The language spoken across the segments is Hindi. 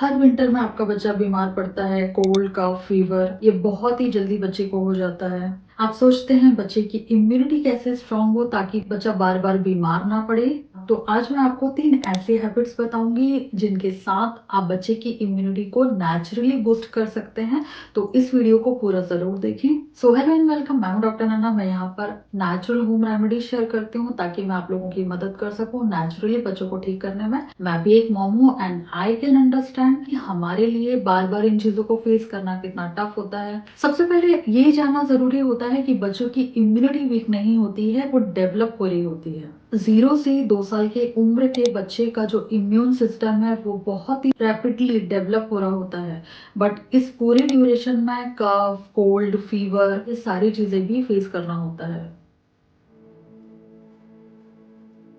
हर विंटर में आपका बच्चा बीमार पड़ता है, कोल्ड, कफ, फीवर ये बहुत ही जल्दी बच्चे को हो जाता है। आप सोचते हैं बच्चे की इम्यूनिटी कैसे स्ट्रांग हो ताकि बच्चा बार-बार बीमार ना पड़े? तो आज मैं आपको 3 ऐसे हैबिट्स बताऊँगी जिनके साथ आप बच्चे की इम्यूनिटी को नेचुरली बूस्ट कर सकते हैं। तो इस वीडियो को पूरा ज़रूर देखें। सो हेलो एंड वेलकम, मैं हूँ डॉक्टर नन्ना। मैं यहाँ पर नेचुरल होम रेमेडी शेयर करती हूँ ताकि मैं आप लोगों की मदद कर सकूँ नेचुरली बच्चों को ठीक करने में। मैं भी एक मॉम हूँ एंड आई कैन अंडरस्टैंड कि हमारे लिए बार-बार इन चीज़ों को फेस करना कितना टफ होता है। सबसे पहले ये जानना ज़रूरी होता है कि बच्चों की इम्यूनिटी वीक नहीं होती है, वो डेवलप हो रही होती है। 0 से 2 साल के उम्र के बच्चे का जो इम्यून सिस्टम है वो बहुत ही रैपिडली डेवलप हो रहा होता है। बट इस पूरे ड्यूरेशन में कफ, कोल्ड, फीवर ये सारी चीज़ें भी फेस करना होता है।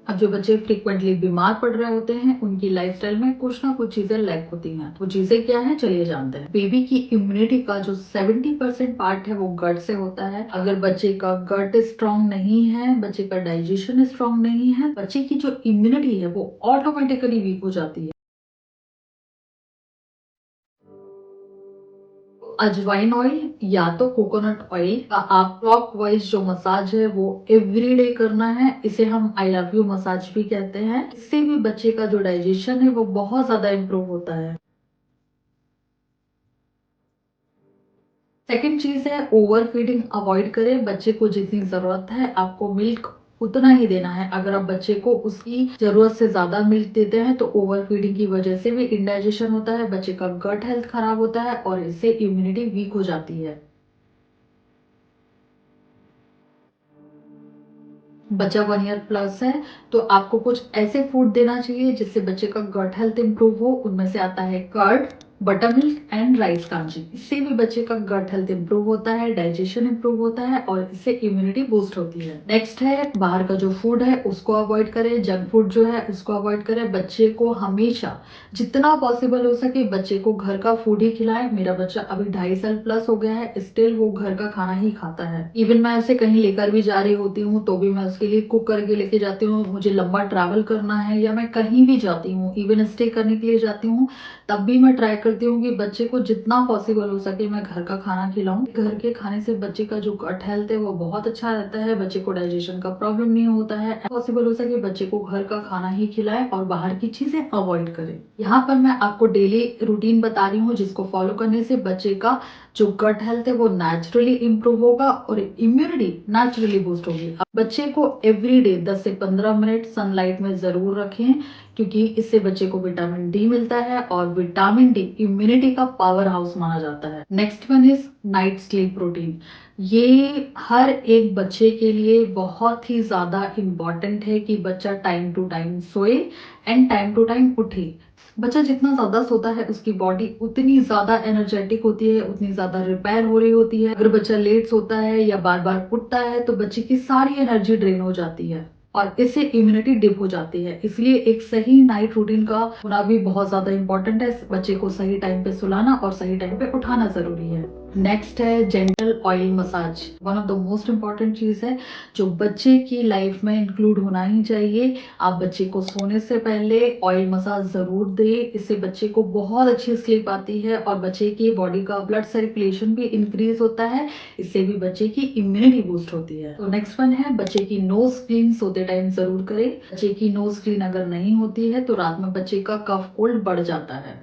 अब जो बच्चे फ्रीक्वेंटली बीमार पड़ रहे होते हैं उनकी लाइफस्टाइल में कुछ ना कुछ चीजें लैक होती हैं। वो चीजें क्या है चलिए जानते हैं। बेबी की इम्यूनिटी का जो 70% पार्ट है वो गट से होता है। अगर बच्चे का गट स्ट्रांग नहीं है, बच्चे का डाइजेशन स्ट्रांग नहीं है, बच्चे की जो इम्यूनिटी है वो ऑटोमेटिकली वीक हो जाती है। अजवाइन ऑयल या तो कोकोनट ऑयल का आप क्लॉकवाइज जो मसाज है वो एवरीडे करना है। इसे हम आई लव यू मसाज भी कहते हैं। इससे भी बच्चे का जो डाइजेशन है वो बहुत ज्यादा इम्प्रूव होता है। सेकंड चीज है ओवर फीडिंग अवॉइड करें। बच्चे को जितनी जरूरत है आपको मिल्क उतना ही देना है। अगर आप बच्चे को उसकी जरूरत से ज्यादा मिल्क देते हैं तो ओवर फीडिंग की वजह से भी इंडाइजेशन होता है, बच्चे का गट हेल्थ खराब होता है और इससे इम्यूनिटी वीक हो जाती है। बच्चा 1 ईयर प्लस है तो आपको कुछ ऐसे फूड देना चाहिए जिससे बच्चे का गट हेल्थ इंप्रूव हो। उनमें से आता है curd, buttermilk and rice kanji. इससे भी बच्चे का गट हेल्थ इंप्रूव होता है, डाइजेशन इंप्रूव होता है और इससे इम्यूनिटी बूस्ट होती है। नेक्स्ट है बाहर का जो फूड है उसको अवॉइड करें। जंक फूड जो है उसको अवॉइड करें। बच्चे को हमेशा जितना पॉसिबल हो सके बच्चे को घर का फूड ही खिलाएं। मेरा बच्चा अभी 2.5 साल प्लस हो गया है, स्टिल वो घर का खाना ही खाता है। इवन मैं उसे कहीं लेकर भी जा रही होती हूँ तो भी मैं उसके लिए कुक करके लेके जाती हूँ। मुझे लंबा ट्रैवल करना है या मैं कहीं भी जाती हूँ, इवन स्टे करने के लिए जाती हूँ, तब भी मैं ट्राई करती हूँ कि बच्चे को जितना पॉसिबल हो सके मैं घर का खाना खिलाऊं। घर के खाने से बच्चे का जो गट हेल्थ है वो बहुत अच्छा रहता है, बच्चे को डाइजेशन का प्रॉब्लम नहीं होता है। पॉसिबल हो सके बच्चे को घर का खाना ही खिलाएं और बाहर की चीजें अवॉइड करें। यहाँ पर मैं आपको डेली रूटीन बता रही हूँ जिसको फॉलो करने से बच्चे का जो गट हेल्थ है वो नेचुरली इंप्रूव होगा और इम्यूनिटी नेचुरली बूस्ट होगी। अब बच्चे को एवरीडे 10 से 15 मिनट सनलाइट में जरूर रखें क्योंकि इससे बच्चे को विटामिन डी मिलता है और विटामिन डी इम्यूनिटी का पावर हाउस माना जाता है। Next one is night sleep routine. ये हर एक बच्चे के लिए बहुत ही ज्यादा इम्पॉर्टेंट है कि बच्चा टाइम टू टाइम सोए एंड टाइम टू टाइम उठे। बच्चा जितना ज्यादा सोता है उसकी बॉडी उतनी ज्यादा एनर्जेटिक होती है, उतनी ज्यादा रिपेयर हो रही होती है। अगर बच्चा लेट सोता है या बार बार उठता है तो बच्चे की सारी एनर्जी ड्रेन हो जाती है और इससे इम्यूनिटी डिप हो जाती है। इसलिए एक सही नाइट रूटीन का होना भी बहुत ज्यादा इंपॉर्टेंट है। बच्चे को सही टाइम पे सुलाना और सही टाइम पे उठाना जरूरी है। नेक्स्ट है gentle oil massage. One of the most important चीज है जो बच्चे की लाइफ में इंक्लूड होना ही चाहिए। आप बच्चे को सोने से पहले ऑयल मसाज जरूर दें। इससे बच्चे को बहुत अच्छी स्लीप आती है और बच्चे की बॉडी का ब्लड सर्कुलेशन भी इंक्रीज होता है। इससे भी बच्चे की इम्यूनिटी बूस्ट होती है। तो नेक्स्ट वन है बच्चे की नोज क्लीन सोते टाइम जरूर करें। बच्चे की नोज क्लीन अगर नहीं होती है तो रात में बच्चे का कफ कोल्ड बढ़ जाता है।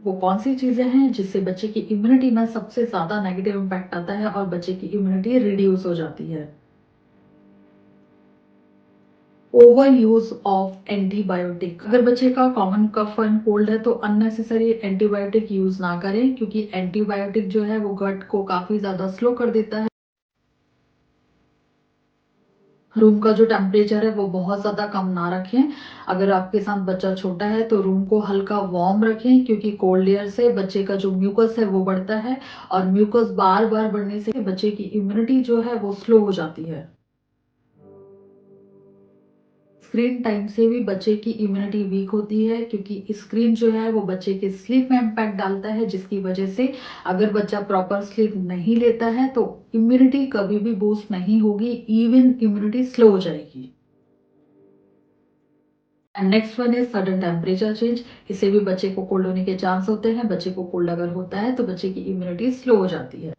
वो कौन सी चीजें हैं जिससे बच्चे की इम्यूनिटी में सबसे ज्यादा नेगेटिव इम्पैक्ट आता है और बच्चे की इम्यूनिटी रिड्यूस हो जाती है? Over use of antibiotic. अगर बच्चे का कॉमन कफ एंड कोल्ड है तो अननेसेसरी एंटीबायोटिक यूज ना करें क्योंकि एंटीबायोटिक जो है वो गट को काफी ज्यादा स्लो कर देता है। रूम का जो टेम्परेचर है वो बहुत ज़्यादा कम ना रखें। अगर आपके साथ बच्चा छोटा है तो रूम को हल्का वार्म रखें क्योंकि कोल्ड एयर से बच्चे का जो म्यूकस है वो बढ़ता है और म्यूकस बार बार बढ़ने से बच्चे की इम्यूनिटी जो है वो स्लो हो जाती है। स्क्रीन टाइम से भी बच्चे की इम्यूनिटी वीक होती है क्योंकि स्क्रीन जो है वो बच्चे के स्लीप में इम्पैक्ट डालता है जिसकी वजह से अगर बच्चा प्रॉपर स्लीप नहीं लेता है तो इम्यूनिटी कभी भी बूस्ट नहीं होगी, इवन इम्यूनिटी स्लो हो जाएगी। And next one is sudden temperature change. इससे भी बच्चे को कोल्ड होने के चांस होते हैं। बच्चे को कोल्ड अगर होता है तो बच्चे की इम्यूनिटी स्लो हो जाती है।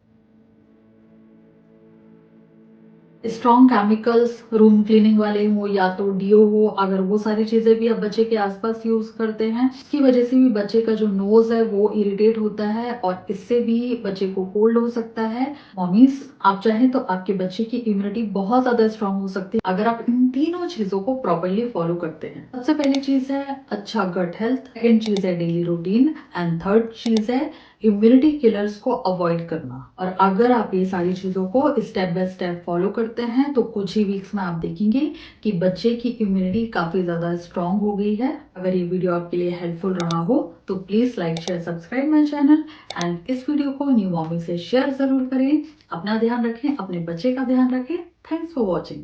स्ट्रॉन्ग केमिकल्स रूम क्लीनिंग वाले हो या तो डीओ हो, अगर वो सारी चीजें भी आप बच्चे के आसपास यूज करते हैं, इसकी वजह से भी बच्चे का जो नोज है वो इरिटेट होता है और इससे भी बच्चे को कोल्ड हो सकता है। मॉमीज, आप चाहें तो आपके बच्चे की इम्यूनिटी बहुत ज्यादा स्ट्रांग हो सकती है अगर आप इन तीनों चीजों को प्रॉपरली फॉलो करते हैं। सबसे पहली चीज है अच्छा गट हेल्थ, सेकेंड चीज है डेली रूटीन एंड थर्ड चीज है इम्यूनिटी किलर्स को अवॉइड करना। और अगर आप ये सारी चीजों को स्टेप बाय स्टेप फॉलो करते हैं तो कुछ ही वीक्स में आप देखेंगे कि बच्चे की इम्यूनिटी काफी ज्यादा स्ट्रांग हो गई है। अगर ये वीडियो आपके लिए हेल्पफुल रहा हो तो please like share subscribe my channel and इस वीडियो को न्यू मॉमी से शेयर जरूर करें। अपना ध्यान रखें, अपने बच्चे का ध्यान रखें। Thanks for watching.